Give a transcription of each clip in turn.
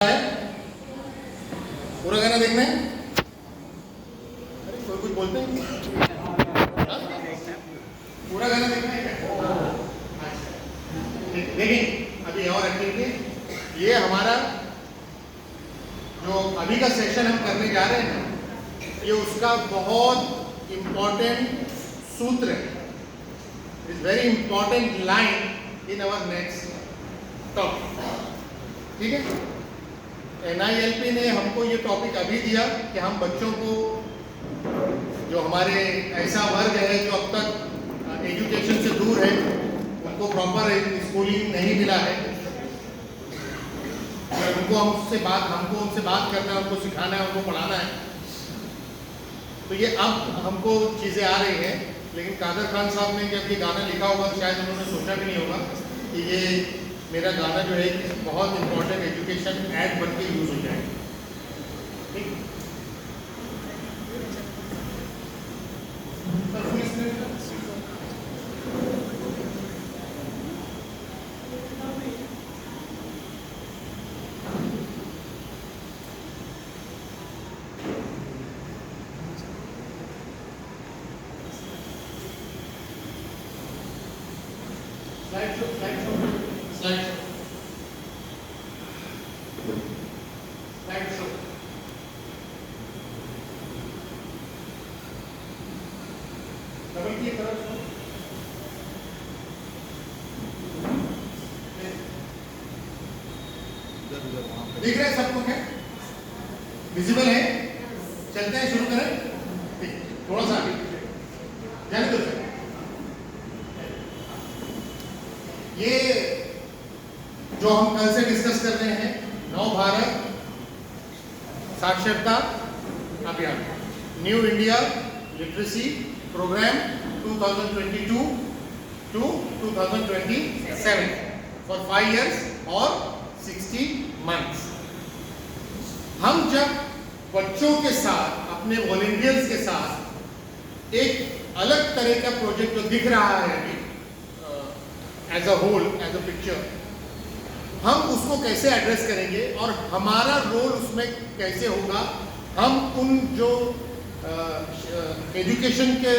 है पूरा गाना देखना है। अरे कोई कुछ बोलते हैं हाँ? पूरा गाना देखना है क्या? देखिए अभी और एक्टिविटी ये हमारा जो अभी का सेशन हम करने जा रहे हैं ना, ये उसका बहुत इम्पोर्टेंट सूत्र है, is very important line in our next topic. ठीक है, NILP ने हमको ये टॉपिक अभी दिया कि हम बच्चों को, जो हमारे ऐसा वर्ग है जो अब तक एजुकेशन से दूर है, उनको प्रॉपर स्कूलिंग नहीं मिला है, हमको उनसे बात करना है, उनको सिखाना है, उनको पढ़ाना है। तो ये अब हमको चीज़ें आ रही हैं, लेकिन कादर खान साहब ने जब ये गाना लिखा होगा शायद उन्होंने सोचा भी नहीं होगा कि ये मेरा गाना जो है बहुत इंपॉर्टेंट एजुकेशन ऐड बन के यूज हो जाएगा। ठीक, दिख रहा है सबको? क्या विजिबल है? चलते हैं, शुरू करें। थोड़ा सा आगे जाने दो। ये जो हम कल से डिस्कस कर रहे हैं, नव Bharat Saksharta Abhiyan, new India literacy programme 2022 to 2027 for 5 years और 60 months। हम जब बच्चों के साथ, अपने वॉलंटियर्स के साथ एक अलग तरह का प्रोजेक्ट जो दिख रहा है अभी as a whole, as a picture, हम उसको कैसे एड्रेस करेंगे और हमारा रोल उसमें कैसे होगा, हम उन जो एजुकेशन के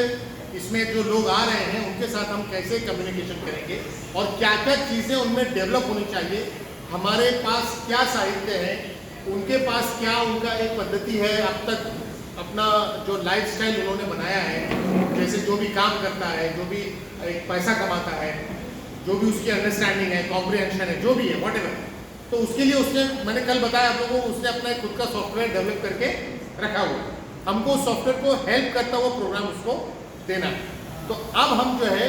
इसमें जो लोग आ रहे हैं उनके साथ हम कैसे कम्युनिकेशन करेंगे और क्या क्या चीज़ें उनमें डेवलप होनी चाहिए, हमारे पास क्या साहित्य है, उनके पास क्या उनका एक पद्धति है, अब तक अपना जो लाइफस्टाइल उन्होंने बनाया है, जैसे जो भी काम करता है, जो भी एक पैसा कमाता है, जो भी उसकी अंडरस्टैंडिंग है, कॉम्प्रिहेंशन है, जो भी है व्हाटएवर, तो उसके लिए उसने, मैंने कल बताया आप लोगों को, उसने अपना खुद का सॉफ्टवेयर डेवलप करके रखा हुआ है। हमको सॉफ्टवेयर को हेल्प करता हुआ प्रोग्राम उसको देना है। तो अब हम जो है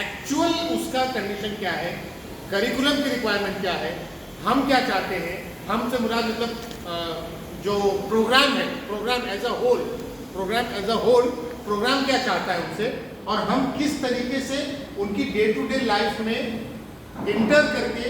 एक्चुअल उसका कंडीशन क्या है, करिकुलम की रिक्वायरमेंट क्या है, हम क्या चाहते हैं, हमसे मुराद मतलब जो प्रोग्राम है, programme as a whole programme क्या चाहता है उनसे, और हम किस तरीके से उनकी डे टू डे लाइफ में इंटर करके,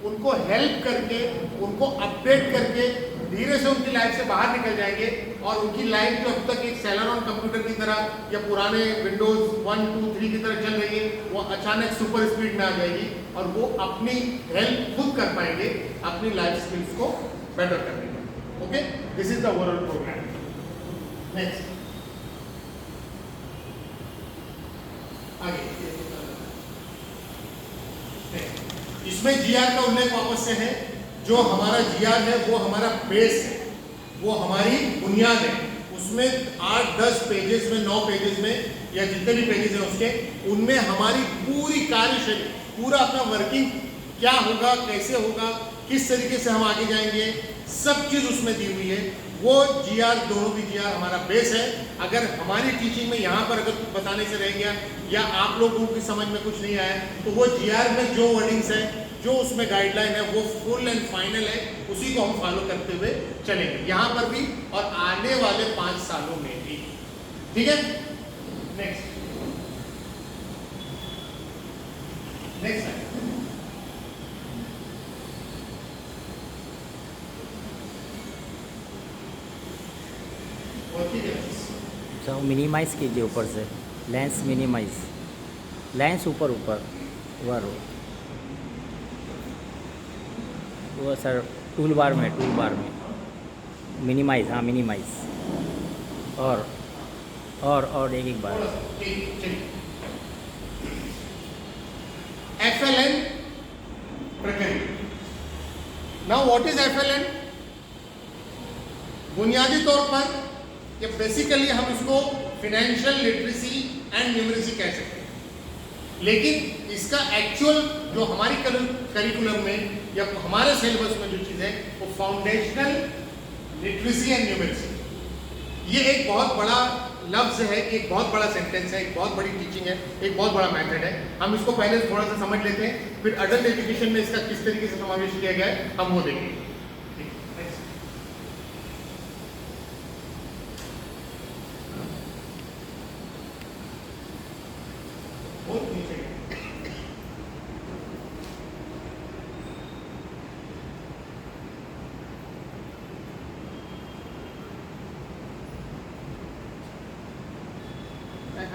उनको हेल्प करके, उनको अपडेट करके धीरे से उनकी लाइफ से बाहर निकल जाएंगे और उनकी लाइफ जो अब तक एक सेलेरॉन कंप्यूटर की तरह या पुराने विंडोज 1, 2, 3 की तरह चल रही है, वो अचानक सुपर स्पीड में आ जाएगी और वो अपनी हेल्प खुद कर पाएंगे, अपनी लाइफ स्किल्स को बेटर करने में। Okay, this is the overall programme. Next आगे, इसमें जीआर का उल्लेख वापस से है। जो हमारा जीआर है वो हमारा बेस है, वो हमारी बुनियाद है। उसमें 8-10 पेजेस में, 9 पेजेस में या जितने भी पेजेस हैं उसके, उनमें हमारी पूरी कार्यशैली, पूरा अपना वर्किंग क्या होगा, कैसे होगा, किस तरीके से हम आगे जाएंगे, सब चीज़ उसमें दी हुई है। वो जीआर, दोनों भी जीआर हमारा बेस है। अगर हमारी टीचिंग में यहाँ पर अगर कुछ बताने से रह गया या आप लोगों की समझ में कुछ नहीं आया, तो वो जीआर में जो वर्डिंग्स है, जो उसमें गाइडलाइन है, वो फुल एंड फाइनल है, उसी को हम फॉलो करते हुए चलेंगे यहाँ पर भी और आने वाले 5 सालों में भी। ठीक है, नेक्स्ट अच्छा, मिनिमाइज कीजिए ऊपर से, लेंस मिनिमाइज, लेंस ऊपर ऊपर वो सर टूल बार में मिनिमाइज, हाँ मिनिमाइज। और एक बार। FLN प्रक्रिया। Now what is FLN? बुनियादी तौर पर ये बेसिकली हम इसको फाइनेंशियल लिटरेसी एंड न्यूमरेसी कह सकते हैं, लेकिन इसका एक्चुअल जो हमारी करिकुलम में या हमारे सिलेबस में जो चीज़ है वो फाउंडेशनल लिटरेसी एंड न्यूमरेसी। ये एक बहुत बड़ा लफ्ज़ है, एक बहुत बड़ा सेंटेंस है, एक बहुत बड़ी टीचिंग है, एक बहुत बड़ा मेथड है। हम इसको पहले थोड़ा सा समझ लेते हैं, फिर अडल्ट एजुकेशन में इसका किस तरीके से समावेश किया गया है हम वो देखेंगे।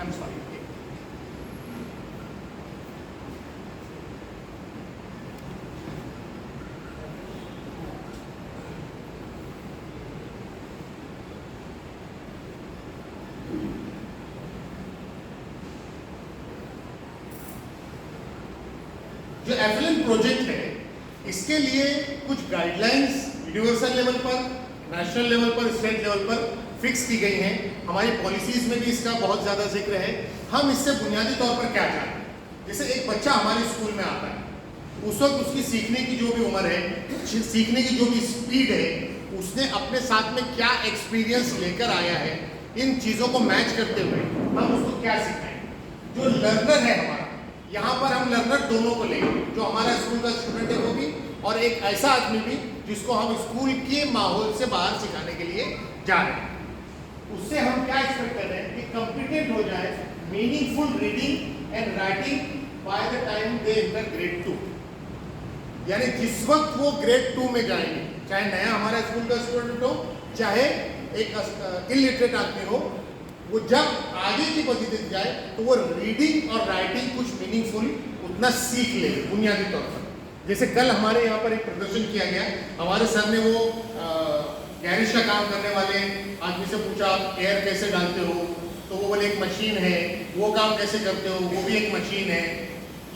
I'm sorry. जो FLN प्रोजेक्ट है इसके लिए कुछ गाइडलाइंस यूनिवर्सल लेवल पर, नेशनल लेवल पर, स्टेट लेवल पर फिक्स की गई हैं। हमारी पॉलिसीज में भी इसका बहुत ज़्यादा जिक्र है। हम इससे बुनियादी तौर पर क्या चाहते हैं? जैसे एक बच्चा हमारे स्कूल में आता है, उस वक्त उसकी सीखने की जो भी उम्र है, सीखने की जो भी स्पीड है, उसने अपने साथ में क्या एक्सपीरियंस लेकर आया है, इन चीज़ों को मैच करते हुए हम उसको क्या सिखाएंगे। जो लर्नर है हमारा, यहाँ पर हम लर्नर दोनों को लेंगे, जो हमारा स्कूल का स्टूडेंट है वो भी, और एक ऐसा आदमी भी जिसको हम स्कूल के माहौल से बाहर सिखाने के लिए जा रहे हैं। उससे हम क्या एक्सपेक्ट कर रहे हैं कि कॉम्पिटेंट हो जाए meaningful reading and writing by the time they enter grade 2। यानी जिस वक्त वो ग्रेड 2 में जाएंगे, चाहे नया हमारा स्कूल का स्टूडेंट हो, चाहे एक इलिटरेट आदमी हो, वो जब आगे की पोजीशन जाए तो वो रीडिंग और राइटिंग कुछ मीनिंगफुल उतना सीख ले बुनियादी तौर पर। जैसे कल हमारे यहाँ पर एक प्रदर्शन किया गया, हमारे सर ने वो गैरेज का काम करने वाले आदमी से पूछा आप एयर कैसे डालते हो, तो वो बोले एक मशीन है। वो काम कैसे करते हो? वो भी एक मशीन है।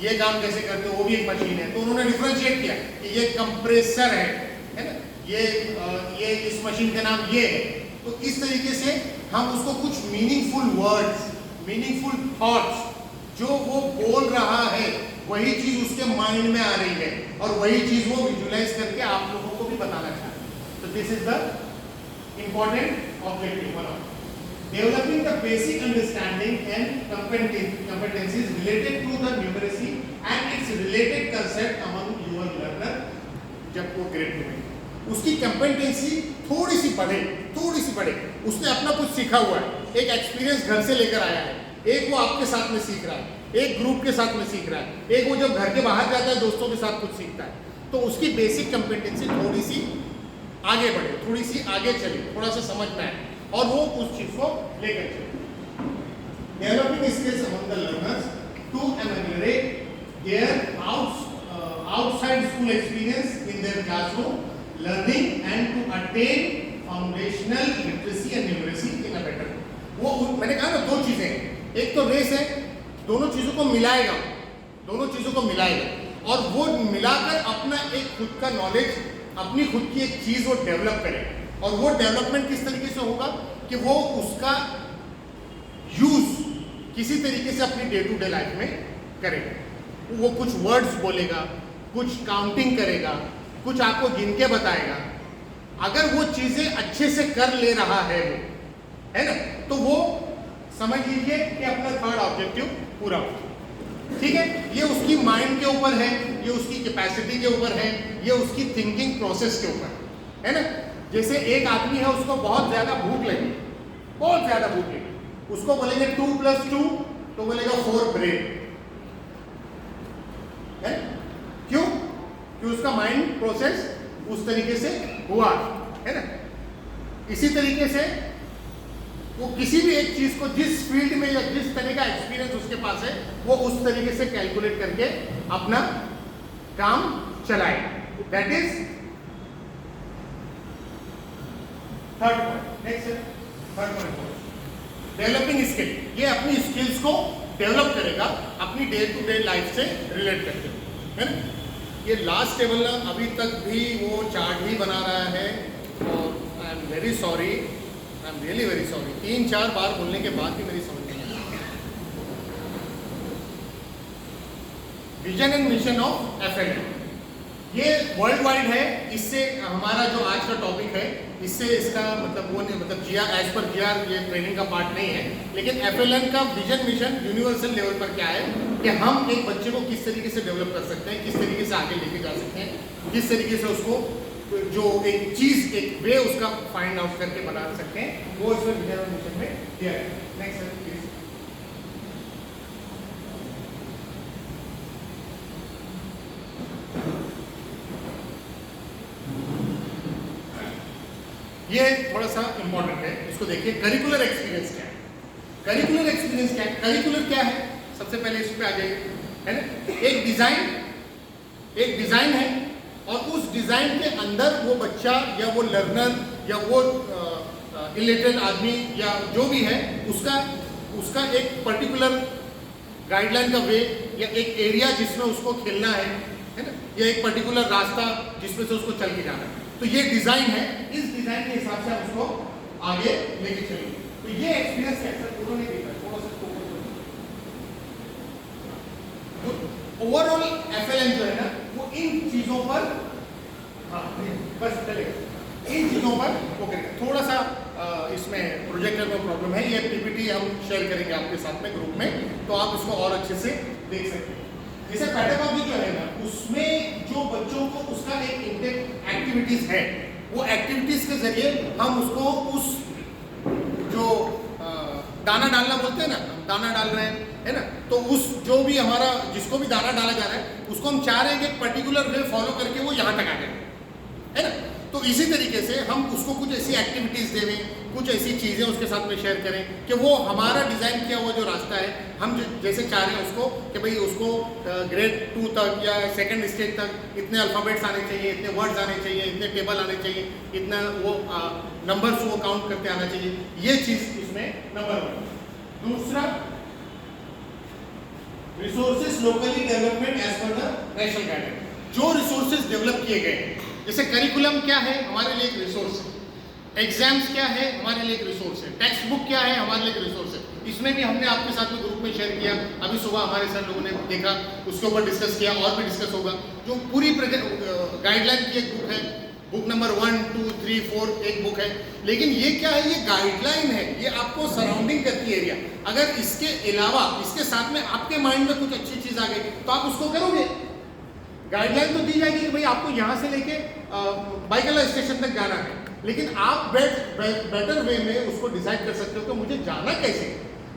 ये काम कैसे करते हो? वो भी एक मशीन है। तो उन्होंने डिफरेंशिएट किया कि ये कंप्रेसर है ना, ये इस मशीन का नाम ये है। तो इस तरीके से हम उसको कुछ मीनिंगफुल वर्ड्स, मीनिंगफुल थॉट्स जो वो बोल रहा है वही चीज़ उसके माइंड में आ रही है और वही चीज़ वो विजुलाइज करके आप लोगों को भी बताना चाहते हैं। So this is the important objective one. Developing the basic understanding and competencies related to the numeracy and its related concept among your learner जब वो ग्रेड में उसकी कंपेटेंसी थोड़ी सी बढ़े, उसने अपना कुछ सीखा हुआ है, एक एक्सपीरियंस घर से लेकर आया है, एक वो आपके साथ में सीख रहा है, एक ग्रुप के साथ में सीख रहा है, एक वो जब घर के बाहर जाता है दोस्तों के साथ कुछ सीखता है, तो उसकी बेसिक कंपेटेंसी थोड़ी सी आगे बढ़े, थोड़ी सी आगे चले, थोड़ा सा समझ में आए और वो उस चीज को लेकर चले। Developing skills among the learners to ameliorate their outside school experience in their classroom learning and to attain foundational literacy and numeracy in a better way। वो मैंने कहा ना दो चीजें, एक तो रेस है, दोनों चीजों को मिलाएगा, और वो मिलाकर अपना एक खुद का नॉलेज, अपनी खुद की एक चीज वो डेवलप करे। और वो डेवलपमेंट किस तरीके से होगा कि वो उसका यूज किसी तरीके से अपनी डे टू डे लाइफ में करेगा। वो कुछ वर्ड्स बोलेगा, कुछ काउंटिंग करेगा, कुछ आपको गिन के बताएगा। अगर वो चीजें अच्छे से कर ले रहा है वो, है ना, तो वो समझ लीजिए कि अपना थर्ड ऑब्जेक्टिव पूरा हो। ठीक है, ये उसकी माइंड के ऊपर है, ये उसकी कैपेसिटी के ऊपर है, ये उसकी थिंकिंग प्रोसेस के ऊपर है ना। जैसे एक आदमी है, उसको बहुत ज्यादा भूख लगी, उसको बोलेंगे 2 + 2 तो बोलेगा 4 ब्रेड है। क्यों? कि उसका माइंड प्रोसेस उस तरीके से हुआ है ना। इसी तरीके से वो किसी भी एक चीज को जिस फील्ड में या जिस तरह का एक्सपीरियंस उसके पास है वो उस तरीके से कैलकुलेट करके अपना काम चलाए। That is third point, next है थर्ड पॉइंट, डेवलपिंग स्किल। ये अपनी स्किल्स को डेवलप करेगा अपनी डे टू डे लाइफ से रिलेट करते हुए, है ना। ये लास्ट टेबल ना अभी तक भी वो चार्ट ही बना रहा है और I am very sorry, I am really very sorry, 3-4 बार बोलने के बाद भी मेरी समझ नहीं आ रही। Vision and mission of FLN, ये वर्ल्ड वाइड है। इससे हमारा जो आज का टॉपिक है इससे इसका मतलब वो नहीं, मतलब GR एज पर GR ये ट्रेनिंग का पार्ट नहीं है, लेकिन FLN का विजन मिशन यूनिवर्सल लेवल पर क्या है कि हम एक बच्चे को किस तरीके से डेवलप कर सकते हैं, किस तरीके से आगे लेके जा सकते हैं, किस तरीके से उसको जो एक चीज़ एक वे उसका फाइंड आउट करके बना सकते हैं, वो इसमें विजन और मिशन में दिया है। Next please. ये थोड़ा सा इंपॉर्टेंट है, इसको देखिए। करिकुलर एक्सपीरियंस क्या है? करिकुलर एक्सपीरियंस क्या है? करिकुलर क्या है? सबसे पहले इस पे आ जाइए, है ना। एक डिजाइन है और उस डिजाइन के अंदर वो बच्चा या वो लर्नर या वो इलिटरेट आदमी या जो भी है उसका एक पर्टिकुलर गाइडलाइन का वे या एक एरिया जिसमें उसको खेलना है ना, या एक पर्टिकुलर रास्ता जिसमें से उसको चल के जाना है। तो ये डिजाइन है, इस डिजाइन के हिसाब से हम उसको आगे लेके चलेंगे। तो ये एक्सपीरियंस कैसे पूरा नहीं देखा, थोड़ा सा ओवरऑल FLN जो है ना वो इन चीजों पर, हाँ बस चलेगा, इन चीजों पर वो करेगा। थोड़ा सा इसमें प्रोजेक्टर में प्रॉब्लम है, ये PPT हम शेयर करेंगे आपके साथ में ग्रुप में, तो आप इसको और अच्छे से देख सकते हैं। जैसे पेडागॉजी जो है ना उसमें जो बच्चों को उसका एक इंटेक एक्टिविटीज है, वो एक्टिविटीज के जरिए हम उसको उस जो दाना डालना बोलते हैं ना, दाना डाल रहे हैं, है ना, तो उस जो भी हमारा जिसको भी दाना डाला जा रहा है उसको हम चाह रहे हैं कि एक पर्टिकुलर वे फॉलो करके वो यहाँ तक आ जाए, है ना। तो इसी तरीके से हम उसको कुछ ऐसी एक्टिविटीज देवें, कुछ ऐसी चीज़ें उसके साथ में शेयर करें कि वो हमारा डिज़ाइन किया हुआ जो रास्ता है हम जैसे चाह रहे हैं उसको कि भाई उसको ग्रेड 2 तक या सेकंड स्टेज तक इतने अल्फ़ाबेट्स आने चाहिए, इतने वर्ड्स आने चाहिए, इतने टेबल आने चाहिए, इतना वो नंबर्स वो काउंट करते आना चाहिए। ये चीज़ इसमें नंबर 1। दूसरा, resources locally development as per the national guideline. जो रिसोर्सेज डेवलप किए गए हैं, जैसे करिकुलम क्या है हमारे लिए एक रिसोर्स है, एग्जाम्स क्या है हमारे लिए एक रिसोर्स है, टेक्स्ट बुक क्या है हमारे लिए एक रिसोर्स है। इसमें भी हमने आपके साथ में ग्रुप में शेयर किया, अभी सुबह हमारे सर लोगों ने देखा, उसके ऊपर डिस्कस किया और भी डिस्कस होगा। जो पूरी गाइडलाइन की एक बुक है, बुक नंबर 1, 2, 3, 4 एक बुक है, लेकिन ये क्या है, ये गाइडलाइन है, ये आपको सराउंडिंग करती है एरिया। अगर इसके अलावा इसके साथ में आपके माइंड में कुछ अच्छी चीज़ आ गई तो आप उसको करोगे। गाइडलाइन तो दी जाएगी कि भाई आपको यहाँ से लेके बाइकला स्टेशन तक जाना है, लेकिन आप बेटर वे में उसको डिसाइड कर सकते हो कि मुझे जाना कैसे,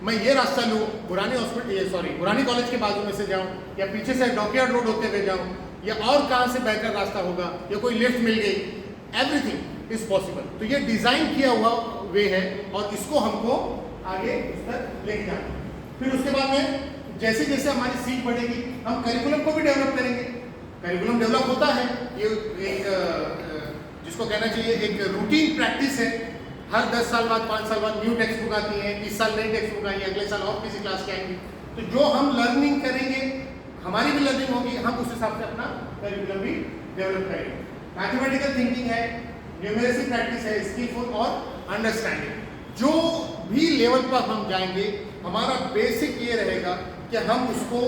मैं ये रास्ता लूँ, पुरानी कॉलेज के बाजू में से जाऊँ या पीछे से डॉकयार्ड रोड होते हुए जाऊँ या और कहाँ से बेहतर रास्ता होगा या कोई लिफ्ट मिल गई, एवरीथिंग इज पॉसिबल। तो ये डिज़ाइन किया हुआ वे है और इसको हमको आगे उस तक लेके जाना है। फिर उसके बाद में जैसे जैसे हमारी सीख बढ़ेगी हम करिकुलम को भी डेवलप करेंगे। करिकुलम डेवलप होता है, ये एक जिसको कहना चाहिए एक रूटीन प्रैक्टिस है। हर 10 साल बाद 5 साल बाद न्यू टेक्स्ट बुक आती है, इस साल नई टेक्स्ट बुक आई है, अगले साल और किसी क्लास की आएंगी। तो जो हम लर्निंग करेंगे, हमारी भी लर्निंग होगी, हम उस हिसाब से अपना करिकुलम भी डेवलप करेंगे। मैथमेटिकल थिंकिंग है, न्यूमेरेसी प्रैक्टिस है, स्किलफुल और अंडरस्टैंडिंग। जो भी लेवल पर हम जाएंगे हमारा बेसिक ये रहेगा कि हम उसको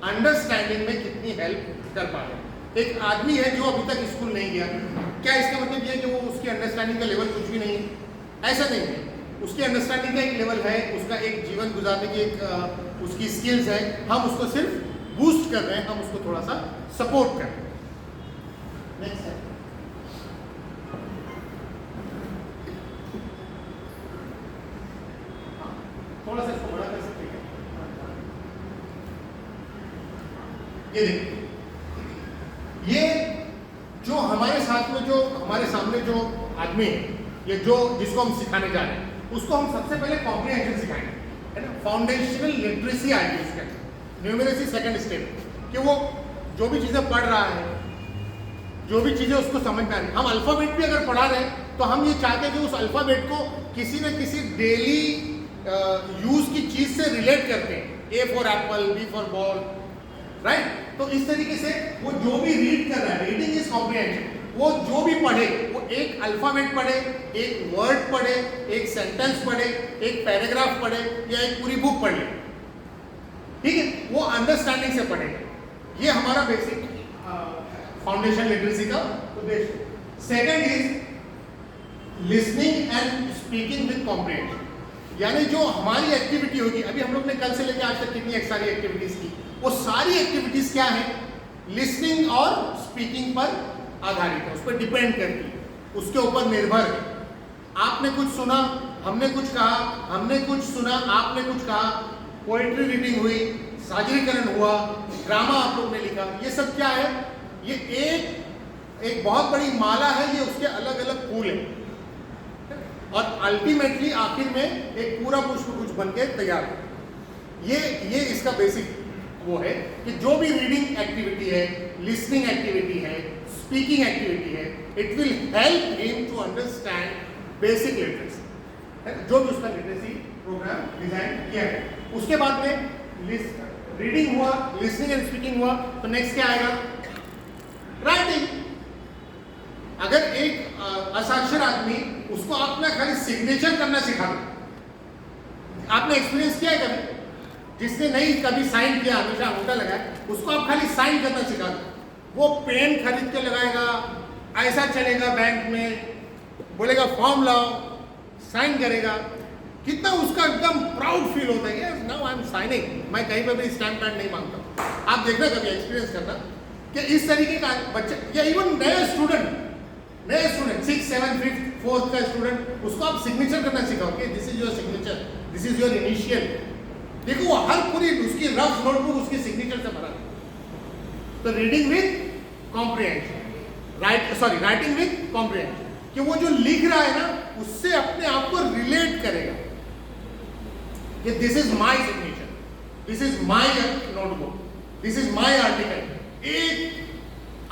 अंडरस्टैंडिंग में कितनी हेल्प कर पा रहे हैं। एक आदमी है जो अभी तक स्कूल नहीं गया, क्या इसका मतलब ये है कि वो उसकी अंडरस्टैंडिंग का लेवल कुछ भी नहीं है? ऐसा नहीं है। उसकी अंडरस्टैंडिंग का एक लेवल है, उसका एक जीवन गुजारने की एक उसकी स्किल्स है, हम उसको सिर्फ बूस्ट कर रहे हैं, हम उसको थोड़ा सा सपोर्ट कर रहे हैं। नेक्स्ट है थोड़ा सा इसको बड़ा कर सकते हैं। ये देखिए, ये जो हमारे साथ में जो हमारे सामने जो आदमी है, ये जो जिसको हम सिखाने जा रहे हैं, उसको हम सबसे पहले कॉम्प्रिहेंशन सिखाएंगे, है ना। फाउंडेशनल लिटरेसी आएगी इसके अंदर, न्यूमेरेसी सेकंड स्टेप, कि वो जो भी चीज़ें पढ़ रहा है, जो भी चीज़ें उसको समझ में आ रही। हम अल्फ़ाबेट भी अगर पढ़ा रहे हैं तो हम ये चाहते हैं कि उस अल्फ़ाबेट को किसी न किसी डेली यूज़ की चीज़ से रिलेट करते हैं। A for Apple, B for ball, right. तो इस तरीके से वो जो भी रीड कर रहा है, रीडिंग इज कॉम्प्रिहेंशन, वो जो भी पढ़े, वो एक अल्फ़ाबेट पढ़े, एक वर्ड पढ़े, एक सेंटेंस पढ़े, एक पैराग्राफ पढ़े या एक पूरी बुक पढ़ ले, ठीक है, वो अंडरस्टैंडिंग से पढ़ेगा। ये हमारा बेसिक फाउंडेशन लिटरेसी का उद्देश्य। Second is listening and speaking with comprehension, यानी जो हमारी एक्टिविटी होगी, अभी हम लोग ने कल से लेकर आज तक कितनी सारी एक्टिविटीज की, वो सारी एक्टिविटीज क्या है, लिसनिंग और स्पीकिंग पर आधारित है, उस पर डिपेंड करती है, उसके ऊपर निर्भर है। आपने कुछ सुना, हमने कुछ कहा, हमने कुछ सुना, आपने कुछ कहा, पोएट्री रीडिंग हुई, साझरीकरण हुआ, ड्रामा आप लोग ने लिखा, ये सब क्या है, ये एक बहुत बड़ी माला है, ये उसके अलग अलग फूल हैं और अल्टीमेटली आखिर में एक पूरा पुष्पगुच्छ बन के तैयार है। ये इसका बेसिक वो है कि जो भी रीडिंग एक्टिविटी है, लिसनिंग एक्टिविटी है, स्पीकिंग एक्टिविटी है, it will help him to understand basic literacy, जो भी उसका लिटरेसी प्रोग्राम डिजाइन किया है। उसके बाद में रीडिंग हुआ, लिसनिंग एंड स्पीकिंग हुआ, तो नेक्स्ट क्या आएगा, राइटिंग। अगर एक असाक्षर आदमी, उसको आपने खाली सिग्नेचर करना सिखा दो, आपने एक्सपीरियंस किया है कभी, जिसने नहीं कभी साइन किया, हमेशा अंगूठा लगाया, उसको आप खाली साइन करना सिखा दो, वो पेन खरीद के लगाएगा, ऐसा चलेगा बैंक में, बोलेगा फॉर्म लाओ, साइन करेगा, कितना उसका एकदम प्राउड फील होता है, yes now I am signing, मैं कहीं पर भी स्टैम्प पैड नहीं मांगता। आप देखना कभी, एक्सपीरियंस करना कि इस तरीके का बच्चे, या इवन नए स्टूडेंट 6, 7, 5, 4th का स्टूडेंट, उसको आप सिग्नेचर करना सिखाओ कि this is your signature, this is your initial. देखो वो हर पूरी उसकी रफ नोटबुक उसकी सिग्नेचर से भरा है। तो reading with comprehension, writing with comprehension, कि वो जो लिख रहा है ना, उससे अपने आप को रिलेट करेगा कि this is my signature, this is my notebook, this is my article. एक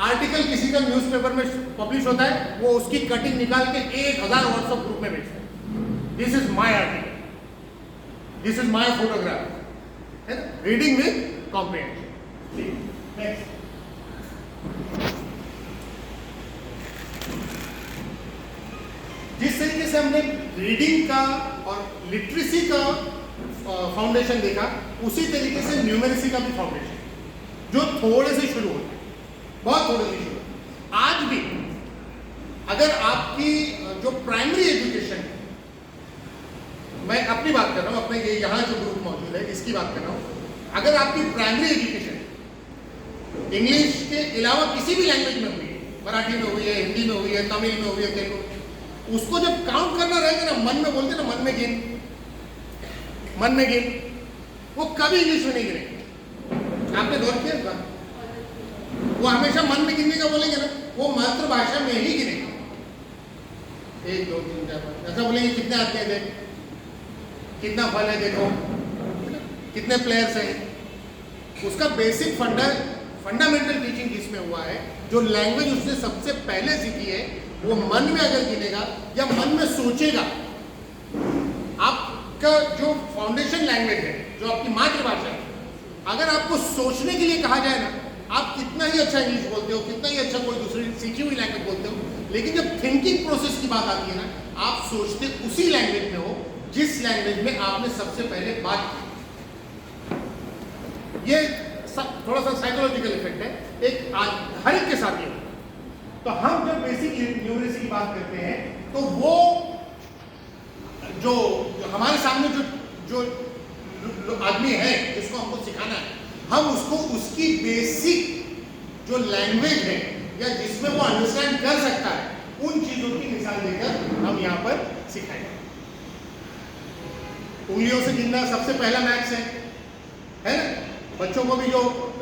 आर्टिकल किसी का न्यूज़पेपर में पब्लिश होता है, वो उसकी कटिंग निकाल के 1000 व्हाट्सएप ग्रुप में भेजता है, this is my article, this is my photograph, है ना, रीडिंग विद कॉम्प्रिहेंशन। नेक्स्ट, जिस तरीके से हमने रीडिंग का और लिटरेसी का फाउंडेशन देखा, उसी तरीके से न्यूमेरेसी का भी फाउंडेशन, जो थोड़े से शुरू होता है, बहुत थोड़े से शुरू। आज भी अगर आपकी जो प्राइमरी एजुकेशन है, मैं अपनी बात कर रहा हूँ, अपने ये यहाँ जो ग्रुप मौजूद है इसकी बात कर रहा हूँ, अगर आपकी प्राइमरी एजुकेशन इंग्लिश के अलावा किसी भी लैंग्वेज में हुई है, मराठी में हुई है, हिंदी में हुई है, तमिल में हुई है, तेलुगु, उसको जब काउंट करना रहेगा ना, मन में बोलते ना, मन में गिन, वो कभी इंग्लिश में नहीं गिनेंगे। आपने गौर किया, वो हमेशा मन में गिनने का बोलेंगे ना, वो मातृभाषा में ही गिनेंगे। 1, 2, 3, 4, 5 ऐसा बोलेंगे, कितने आते हैं देख, कितना फल है देखो, कितने प्लेयर्स हैं। उसका बेसिक फंडामेंटल टीचिंग जिसमें हुआ है, जो लैंग्वेज उसने सबसे पहले सीखी है, वो मन में अगर गिनेगा या मन में सोचेगा, आपका जो फाउंडेशन लैंग्वेज है, जो आपकी मातृभाषा है, अगर आपको सोचने के लिए कहा जाए ना, आप कितना ही अच्छा इंग्लिश बोलते हो, कितना ही अच्छा कोई दूसरी सीखी हुई लैंग्वेज बोलते हो, लेकिन जब थिंकिंग प्रोसेस की बात आती है ना, आप सोचते उसी लैंग्वेज में हो जिस लैंग्वेज में आपने सबसे पहले बात की। ये थोड़ा सा साइकोलॉजिकल इफेक्ट है, एक हर एक के साथ ये। तो हम जब बेसिक न्यूमेरेसी की बात करते हैं, तो वो जो हमारे सामने जो आदमी है, जिसको हमको सिखाना है, हम उसको उसकी बेसिक जो लैंग्वेज है या जिसमें वो अंडरस्टैंड कर सकता है, उन चीजों की मिसाल देकर हम यहाँ पर सिखाएंगे। उंगलियों से गिनना सबसे पहला मैथ्स है ना। बच्चों को भी जो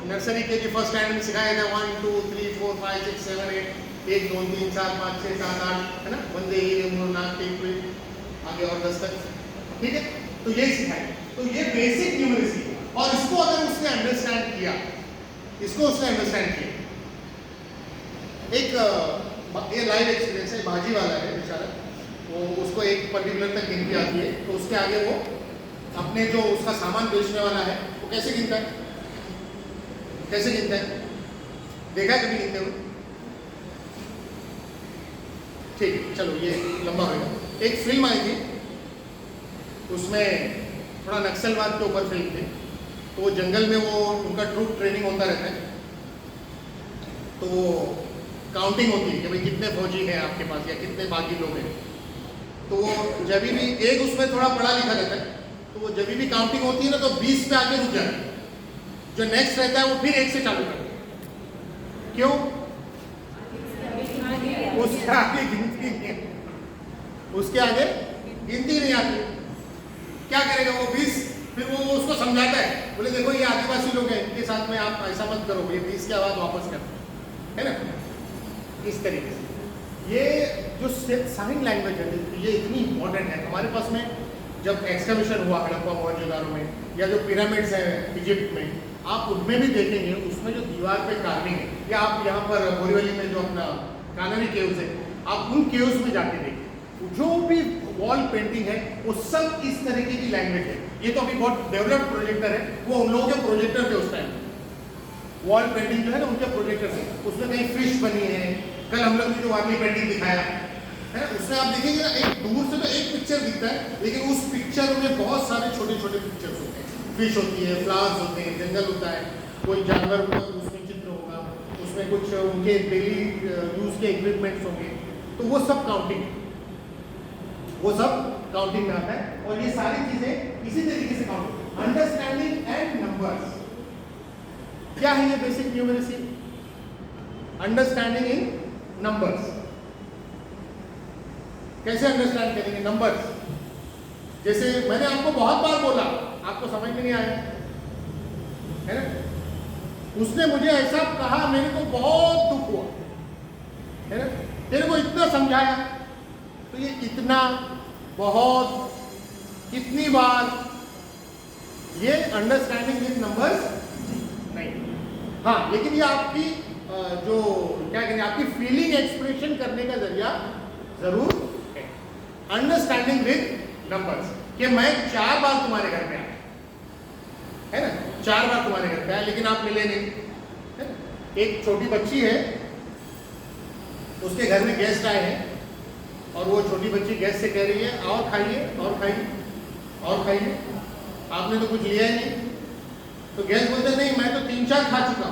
नर्सरी के जी फर्स्ट स्टैंडर्ड में सिखाया था 1 2 3 4 5 6 7 8 1 2 3 4 5 6 7 8 है ना, बंदे ही नाक आगे और 10 तक, ठीक है। तो यही सिखाया, तो ये बेसिक न्यूमेरेसी, और इसको अगर उसने अंडरस्टैंड किया, एक ये लाइव एक्सपीरियंस है, भाजी वाला है बेचारा, वो उसको एक पर्टिकुलर तक गिनती आती है, तो उसके आगे वो अपने जो उसका सामान बेचने वाला है वो कैसे गिनता है, कैसे गिनता है, देखा है कभी गिनते हुए? ठीक है, चलो ये लंबा होगा। एक फिल्म आई थी, उसमें थोड़ा नक्सलवाद के ऊपर फिल्म थी, तो वो जंगल में वो उनका ट्रूप ट्रेनिंग होता रहता है, तो वो काउंटिंग होती है कि भाई कितने फौजी हैं आपके पास या कितने बाकी लोग हैं, तो वो जब भी एक उसमें थोड़ा पढ़ा लिखा रहता है, तो वो जब भी काउंटिंग होती है ना तो 20 पे आके रुक जाता है, जो नेक्स्ट रहता है वो फिर 1 से चालू करता है। क्यों? उसके आगे गिनती नहीं है, उसके आगे गिनती नहीं आती। क्या करेगा वो 20, फिर वो उसको समझाता है, बोले देखो ये आदिवासी लोग हैं, इनके साथ में आप ऐसा मत करो, ये 20 के आवाज वापस कर, है ना, इस तरीके से। ये जो साइन लैंग्वेज है ये इतनी इंपॉर्टेंट है। हमारे पास में जब एक्सकवेशन हुआ हड़प्पा मोहनजोदारो में, या जो पिरामिड्स हैं इजिप्ट में, आप उनमें भी देखेंगे उसमें जो दीवार पे कार्विंग है, या आप यहाँ पर बोरीवली में जो अपना कानवी केव्स है, आप उन केव्स में जाके देखिए, जो भी वॉल पेंटिंग है वो सब इस तरीके की लैंग्वेज है। ये तो अभी बहुत डेवलप्ड प्रोजेक्टर है, वो उन लोगों के प्रोजेक्टर थे उस टाइम, वॉल पेंटिंग जो है ना उनके प्रोजेक्टर थे, उसमें कहीं फिश बनी है, कल हम लोग ने जो वार्ली पेंटिंग दिखाया है ना, उसमें आप देखेंगे ना एक दूर से तो एक पिक्चर दिखता है, लेकिन उस पिक्चर में बहुत सारे छोटे छोटे पिक्चर्स होते हैं, फिश होती है, फ्लावर्स होते हैं, जंगल होता है, कोई जानवर होगा उसमें चित्र होगा, उसमें कुछ उनके डेली यूज के इक्विपमेंट्स होंगे, तो वो सब काउंटिंग, वो सब काउंटिंग में आता है। और ये सारी चीजें इसी तरीके से काउंट, अंडरस्टैंडिंग एंड नंबर्स। क्या है ये basic numeracy? Understanding in numbers. कैसे अंडरस्टैंड करेंगे नंबर्स? जैसे मैंने आपको बहुत बार बोला, आपको समझ में नहीं आया, है ना, उसने मुझे ऐसा कहा, मेरे को बहुत दुख हुआ, है ना, तेरे को इतना समझाया, तो ये इतना, बहुत, कितनी बार, ये अंडरस्टैंडिंग विद नंबर्स नहीं। हाँ, लेकिन ये आपकी जो क्या कहेंगे, आपकी फीलिंग एक्सप्रेशन करने का जरिया जरूर है। अंडरस्टैंडिंग विद नंबर्स, कि मैं 4 बार तुम्हारे घर पे आया, है ना, 4 बार तुम्हारे घर पे आया, लेकिन आप मिले नहीं, है? एक छोटी बच्ची है, उसके घर में गेस्ट आए हैं, और वो छोटी बच्ची गेस्ट से कह रही है और खाइए और खाइए और खाइए, आपने तो कुछ लिया ही नहीं। तो गेस्ट बोलते नहीं मैं तो 3-4 खा चुका।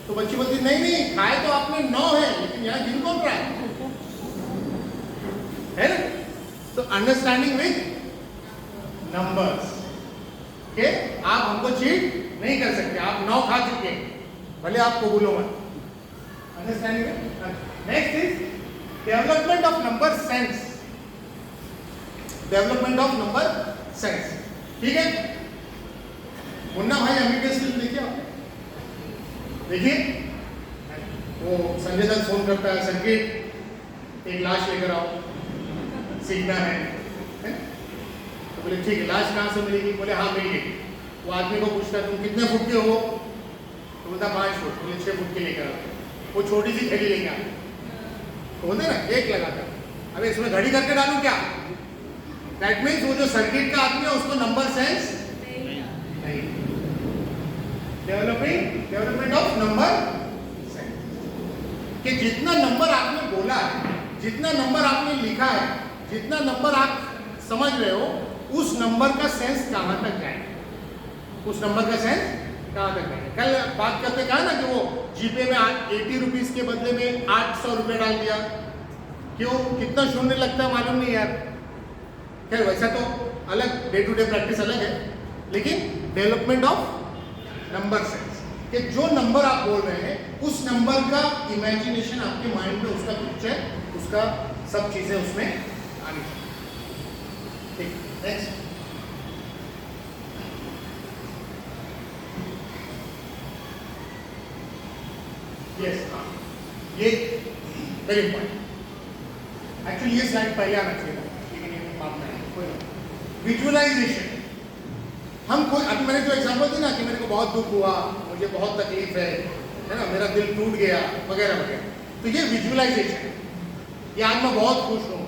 तो बच्ची बोलती नहीं नहीं, खाए तो आपने 9 है, लेकिन यहाँ गिन कौन रहा है ना। तो अंडरस्टैंडिंग विद नंबर्स, के आप हमको चीट नहीं कर सकते, आप 9 खा चुके हैं, भले आप कबूलो मत। Understanding. Next is development of number sense. Development of number sense, ठीक है। मुन्ना भाई एमबीबीएस फिल्म देखिए आपने, देखिए वो संजय दत्त फोन करता है, संकेत एक लाश लेकर आओ, सीखना है? तो बोले ठीक है, लाश कहाँ से मिलेगी? बोले हाँ मिल गई। वो आदमी को पूछता है तुम कितने फुट के हो? तो बोलता 5 फुट। बोले 6 फुट के लेकर आओ। वो छोटी सी थैली लेके आओ, तो बोलते ना 1 लगाकर, अब इसमें घड़ी करके डालूं क्या? दैट मीन्स वो जो सर्किट का आदमी है उसको नंबर सेंस नहीं। डेवलपमेंट ऑफ नंबर सेंस, कि जितना नंबर आपने बोला है, जितना नंबर आपने लिखा है, जितना नंबर आप समझ रहे हो, उस नंबर का सेंस कहां तक जाए, उस नंबर का सेंस कहां तक जाए। कल बात करते कहा ना कि वो जीपे में 80 रुपीज के बदले में 800 रुपए डाल दिया, क्यों? कितना शून्य लगता है मालूम नहीं यार। खैर वैसा तो अलग डे टू डे प्रैक्टिस अलग है, लेकिन डेवलपमेंट ऑफ नंबर सेंस, कि जो नंबर आप बोल रहे हैं उस नंबर का इमेजिनेशन आपके माइंड में, उसका पिक्चर, उसका सब चीजें उसमें आनी चाहिए। ठीक, नेक्स्ट। यस, हाँ, ये वेरी इंपॉर्टेंट। एक्चुअली ये स्लाइड पहले आना चाहिए था, लेकिन ये बात नहीं। विजुअलाइजेशन, हम कोई, अभी मैंने जो एग्जांपल दी ना कि मेरे को बहुत दुख हुआ, मुझे बहुत तकलीफ है, है ना, मेरा दिल टूट गया वगैरह वगैरह। तो ये विजुअलाइजेशन है, ये आज मैं बहुत खुश हूँ,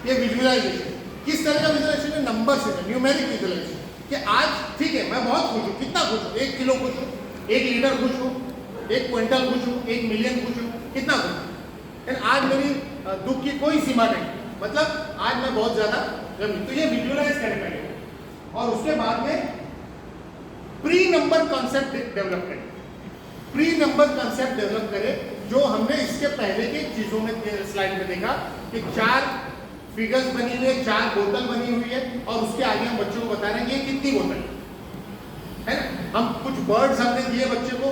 ये विजुअलाइजेशन। किस तरह का विजुअलाइजेशन है? नंबर से, न्यूमेरिक विजुअलाइजेशन। कि आज ठीक है मैं बहुत खुश हूँ, कितना खुश हूँ, 1 किलो खुश हूँ, 1 लीटर खुश हूँ, 1 क्विंटल खुश हूँ, 1 मिलियन खुश हूँ, कितना खुश हूँ। आज मेरी दुख की कोई सीमा नहीं, मतलब आज मैं बहुत ज्यादा गमी। तो ये विजुअलाइज करें पहले, और उसके बाद में प्री नंबर कॉन्सेप्ट डेवलप करें। प्री नंबर कॉन्सेप्ट डेवलप करें, जो हमने इसके पहले की चीजों में स्लाइड में देखा कि 4 फिगर्स बनी हुई है, 4 बोतल बनी हुई है, और उसके आगे हम बच्चों को बता रहे हैं कि ये कितनी बोतल है ना। हम कुछ बर्ड्स हमने दिए बच्चे को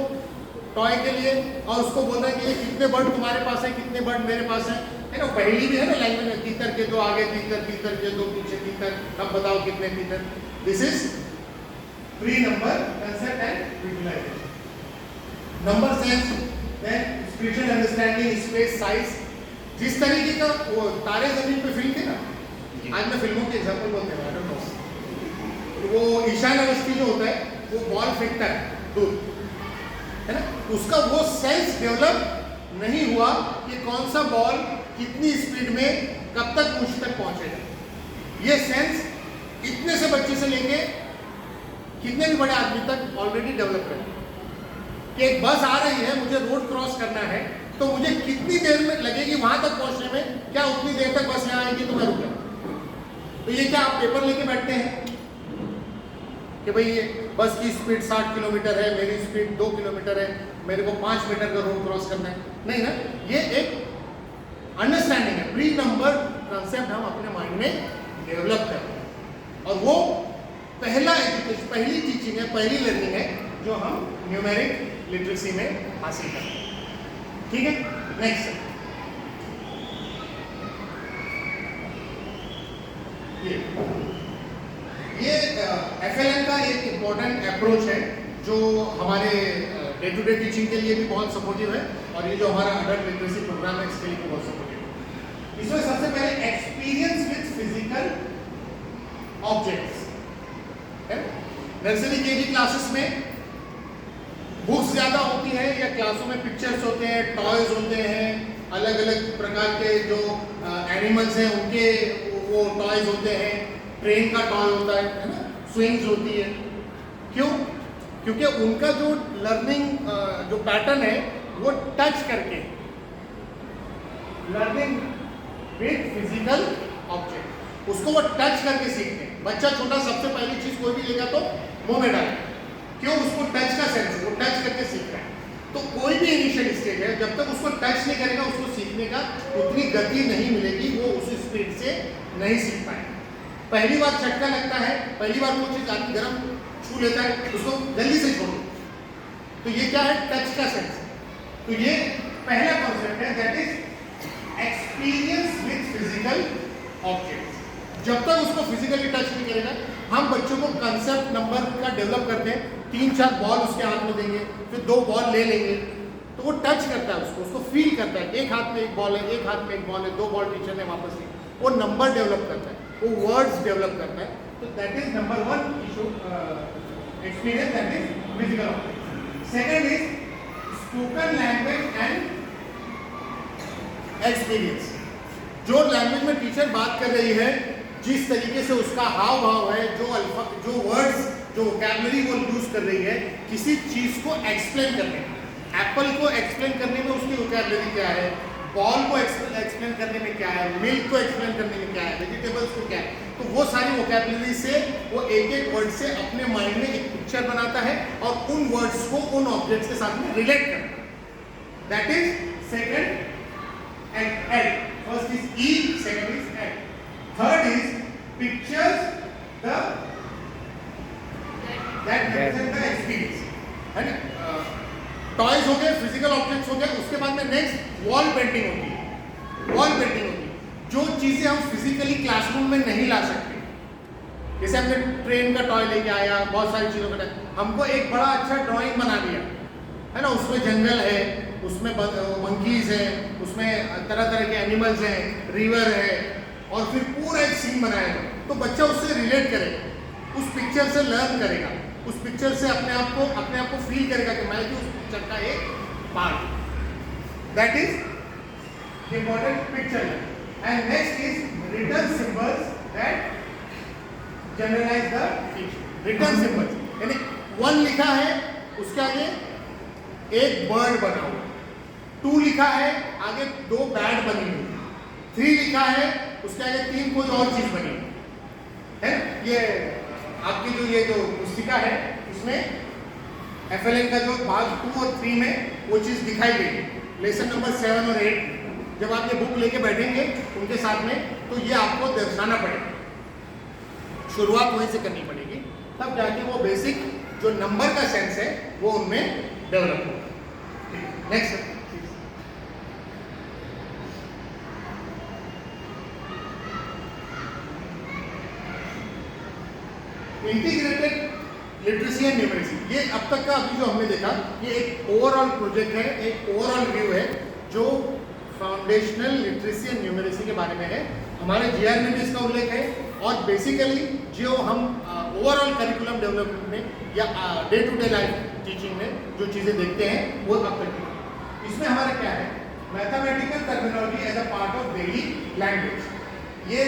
टॉय के लिए, और उसको बोल रहे हैं कि ये कितने बर्ड तुम्हारे पास है, कितने बर्ड मेरे पास है ना। पहली भी है ना लैंग्वेज में, तीतर के 2 आगे, तीतर के 2 पीछे, तीतर, अब बताओ कितने तीतर। This is pre number concept and visualisation. Number sense, then spiritual understanding, space, size. जिस तरीके का वो तारे जमीन पे फिल्म थी ना, आज मैं फिल्मों के एग्जांपल बोलते हैं, आई डोंट नो। वो ईशान अवस्थी जो होता है वो बॉल फेंकता है दूर, है ना, उसका वो सेंस डेवलप नहीं हुआ कि कौन सा बॉल कितनी स्पीड में कब तक मुझ तक पहुंचेगा। ये सेंस इतने से बच्चे से लेके कितने भी बड़े आदमी तक ऑलरेडी डेवलप कर कि एक बस आ रही है, मुझे रोड क्रॉस करना है, तो मुझे कितनी देर में लगेगी वहां तक पहुंचने में, क्या उतनी देर तक बस यहाँ आएगी तो मैं रुक जाऊँ। तो ये क्या आप पेपर लेके बैठते हैं कि भाई ये बस की स्पीड 60 किलोमीटर है, मेरी स्पीड 2 किलोमीटर है, मेरे को 5 मीटर का रोड क्रॉस करना है, नहीं ना। ये एक अंडरस्टैंडिंग है, प्री नंबर कंसेप्ट हम अपने माइंड में डेवलप कर रहे हैं, और वो पहला एजुकेशन, पहली टीचिंग है, पहली लर्निंग है जो हम न्यूमेरिक लिटरेसी में हासिल करते हैं। ठीक है, नेक्स्ट ये FLN का एक इम्पोर्टेंट अप्रोच है जो हमारे डे टू डे टीचिंग के लिए भी बहुत सपोर्टिव है, और ये जो हमारा अडल्ट लिटरेसी प्रोग्राम है इसके लिए भी बहुत सपोर्टिव है। इसमें सबसे पहले एक्सपीरियंस विद फिजिकल ऑब्जेक्ट्स है। नर्सरी केजी क्लासेस में बुक्स ज़्यादा होती है, या क्लासों में पिक्चर्स होते हैं, टॉयज होते हैं, अलग अलग प्रकार के जो एनिमल्स हैं उनके वो टॉयज होते हैं, ट्रेन का टॉय होता है ना, स्विंग्स होती है। क्यों? क्योंकि उनका जो लर्निंग जो पैटर्न है वो टच करके, लर्निंग विद फिजिकल ऑब्जेक्ट, उसको वो टच करके सीखते हैं। बच्चा छोटा सबसे पहली चीज कोई भी लेगा तो मुंह में डाले, क्यों? उसको टच का सेंस है, वो टच करके सीख रहा है। तो कोई भी इनिशियल स्टेज है, जब तक उसको टच नहीं करेगा उसको सीखने का उतनी गति नहीं मिलेगी, वो उस स्पीड से नहीं सीख पाएगा। पहली बार झटका लगता है, पहली बार वो चीज आदमी गर्म छू लेता है, उसको जल्दी से छोड़ दो। तो ये क्या है? टच का सेंस। तो ये पहला कॉन्सेप्ट है, that is experience with physical objects. जब तक उसको फिजिकली टच नहीं करेगा, हम बच्चों को कंसेप्ट नंबर का डेवलप करते हैं, 3-4 बॉल उसके हाथ में देंगे, फिर 2 बॉल ले लेंगे, तो वो टच करता है उसको फील करता है, एक हाथ में एक बॉल है, एक हाथ में एक बॉल है, 2 बॉल टीचर ने वापस ली, वो नंबर डेवलप करता है, वो वर्ड्स डेवलप करता है। तो that is number 1 issue, experience, that is physical object. Second is spoken language and experience. जो लैंग्वेज में टीचर बात कर रही है, जिस तरीके से उसका हाव भाव है, जो वर्ड्स, जो वोकैबुलरी वो यूज कर रही है किसी चीज को एक्सप्लेन करने में, एप्पल को एक्सप्लेन करने में उसकी वोकैबुलरी क्या है, बॉल को एक्सप्लेन करने में क्या है, मिल्क को एक्सप्लेन करने में क्या है, वेजिटेबल्स को क्या है, तो वो सारी वोकैबुलरी से वो एक वर्ड से अपने माइंड में एक पिक्चर बनाता है और उन वर्ड्स को उन ऑब्जेक्ट्स के साथ में रिलेट करता है। That is second and aid. First is E, second is aid. Third is pictures the that represent the experience, है ना। टॉयज हो गए, फिजिकल ऑब्जेक्ट्स हो गए, उसके बाद में नेक्स्ट वॉल पेंटिंग होती है। वॉल पेंटिंग होती है जो चीजें हम फिजिकली क्लासरूम में नहीं ला सकते, जैसे हमने ट्रेन का टॉय लेके आया, बहुत सारी चीजों का, हमको एक बड़ा अच्छा ड्राइंग बना दिया, है ना, उसमें जंगल है, उसमें मंकीज है, उसमें तरह तरह के एनिमल्स हैं, रिवर है, और फिर पूरा एक सीन बनाएगा, तो बच्चा उससे रिलेट करेगा, उस पिक्चर से लर्न करेगा। उस पिक्चर से अपने आप को फील करेगा कि मैं भी उस पिक्चर का एक part. That is important picture. And next is return symbols that generalise the feature. Return symbols यानी 1 लिखा है, उसके आगे एक बर्ड बना हुआ, 2 लिखा है, आगे 2 बैट बनी हुई, 3 लिखा है, उसके आगे 3 कोई और चीज बनी हुई है। ये आपकी जो पुस्तिका है उसमें FLN का जो भाग 2 और 3 में वो चीज दिखाई गई है। लेसन नंबर 7 और 8 जब आप ये बुक लेके बैठेंगे उनके साथ में, तो ये आपको दर्शाना पड़ेगा। शुरुआत वहीं से करनी पड़ेगी, तब जाके वो बेसिक जो नंबर का सेंस है वो उनमें डेवलप होगा। Next integrated literacy and numeracy. ये अब तक का अभी जो हमने देखा ये एक ओवरऑल प्रोजेक्ट है, एक ओवरऑल व्यू है जो फाउंडेशनल लिटरेसी एंड न्यूमरेसी के बारे में है। हमारे GR में भी इसका उल्लेख है और बेसिकली जो हम ओवरऑल करिकुलम डेवलपमेंट में या day to day life teaching में जो चीज़ें देखते हैं वो अब तक की। इसमें हमारा क्या है, mathematical terminology as a part of daily language. ये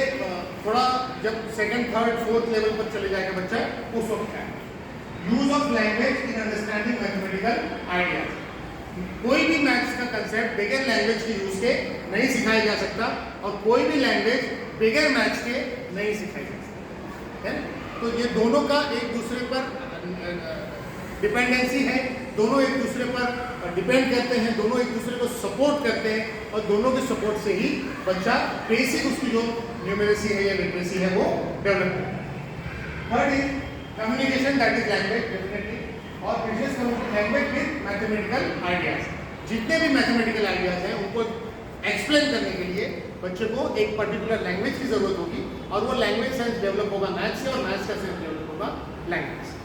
थोड़ा जब 2nd, 3rd, 4th लेवल पर चले जाएगा बच्चा उस वक्त क्या है, use of language in understanding mathematical ideas. कोई भी मैथ्स का कंसेप्ट बगैर लैंग्वेज के यूज के नहीं सिखाया जा सकता और कोई भी लैंग्वेज बगैर मैथ्स के नहीं सिखाई जा सकती है। तो ये दोनों का एक दूसरे पर डिपेंडेंसी है, दोनों एक दूसरे पर डिपेंड करते हैं, दोनों एक दूसरे को सपोर्ट करते हैं और दोनों के सपोर्ट से ही बच्चा बेसिक उसकी जो न्यूमरेसी है या लिटरेसी है वो डेवलप करता है। Third is communication, that is language definitely, और previous language with mathematical ideas. जितने भी मैथमेटिकल आइडियाज हैं उनको एक्सप्लेन करने के लिए बच्चे को एक पर्टिकुलर लैंग्वेज की जरूरत होगी और वो लैंग्वेज सेंस डेवलप होगा मैथ्स से और मैथ्स का सेंस डेवलप होगा लैंग्वेज से।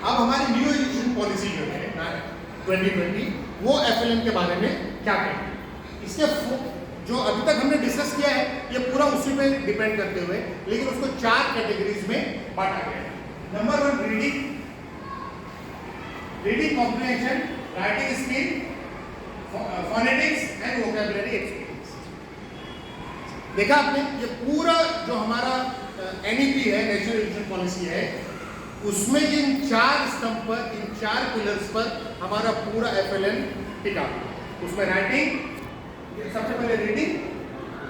अब हमारी न्यू एजुकेशन पॉलिसी जो है 2020 वो FLN के बारे में क्या कहें। इसके जो अभी तक हमने डिस्कस किया है ये पूरा उसी पे डिपेंड करते हुए, लेकिन उसको 4 कैटेगरीज में बांटा गया है। Number 1 reading comprehension, writing skill, phonetics and vocabulary experience. देखा आपने, ये पूरा जो हमारा NEP है, नेशनल एजुकेशन पॉलिसी है, उसमें इन 4 स्तंभ पर, इन 4 पिलर्स पर हमारा पूरा FLN टिका। उसमें राइटिंग, सबसे पहले रीडिंग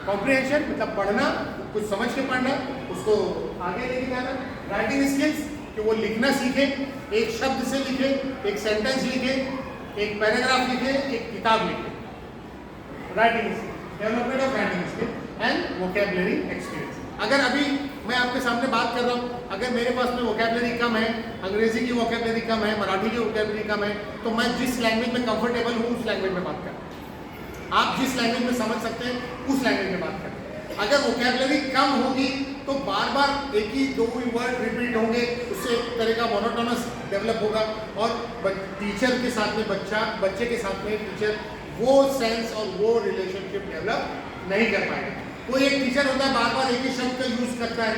कॉम्प्रिहेंशन मतलब पढ़ना, कुछ समझ के पढ़ना, उसको आगे लेके जाना। राइटिंग स्किल्स कि वो लिखना सीखे, एक शब्द से लिखे, एक सेंटेंस लिखे, एक पैराग्राफ लिखे, एक किताब लिखे। Writing skill, development of writing skill and vocabulary experience. अगर अभी मैं आपके सामने बात कर रहा हूँ, अगर मेरे पास में वोकैबुलरी कम है, अंग्रेजी की वोकैबुलरी कम है, मराठी की वोकैबुलरी कम है, तो मैं जिस लैंग्वेज में कंफर्टेबल हूँ उस लैंग्वेज में बात करूँ। आप जिस लैंग्वेज में समझ सकते हैं उस लैंग्वेज में बात करें। अगर वोकैबुलरी कम होगी तो बार बार एक ही 2 ही वर्ड रिपीट होंगे, उससे एक तरह का मोनोटोनस डेवलप होगा और टीचर के साथ में बच्चे के साथ में टीचर वो सेंस और वो रिलेशनशिप डेवलप नहीं कर पाएगा। कोई एक टीचर होता है बार बार एक ही शब्द का यूज करता है,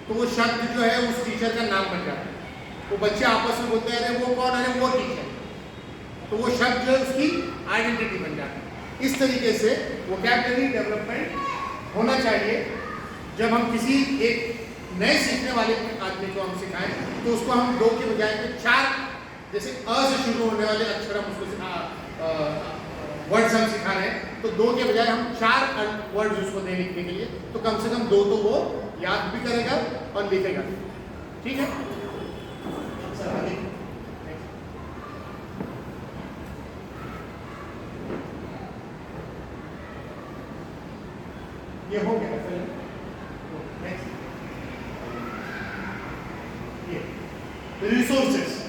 तो वो शब्द जो है उस टीचर का नाम बन जाता है। तो बच्चे आपस में बोलते हैं अरे वो कौन, अरे वो टीचर, तो वो शब्द जो है उसकी आइडेंटिटी बन जाती है। इस तरीके से वोकैबुलरी डेवलपमेंट होना चाहिए। जब हम किसी एक नए सीखने वाले आदमी को हम सिखाएं तो उसको हम 2 के बजाय 4, जैसे अ से शुरू होने वाले अक्षर हम उसको वर्ड्स हम सिखा रहे हैं, तो 2 के बजाय हम 4 वर्ड्स उसको दे लिखने के लिए, तो कम से कम 2 तो वो याद भी करेगा और लिखेगा। ठीक है सर, आगे ये हो गया। नेक्स्ट ये रिसोर्सेस।